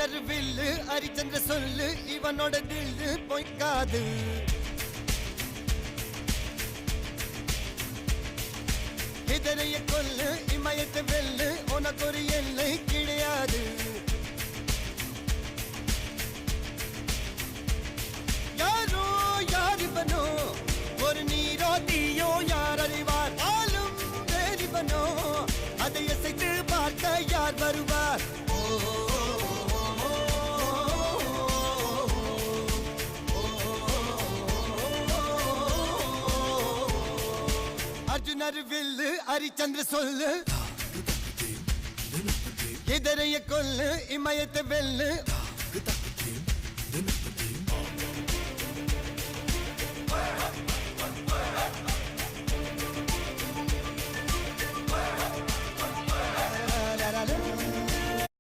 அர்ஜுனர் வில்லு ஹரிச்சந்திர சொல்லு இவனோட தில்லு பொய்க்காது. இதரைய கொல்லு இமயத்தை வெல்லு உனக்கு ஒரு எல்லை கிடையாது. யாரோ யார் இவனோ ஒரு நீரோ தீயோ யார் அறிவார். ஆளும் வேறிவனோ அதை அசைத்து பார்க்க யார் வருவார். அர்ஜுனர் வில்லு ஹரிச்சந்திர சொல்லு இதரைய கொல்லு இமயத்தை வெல்லு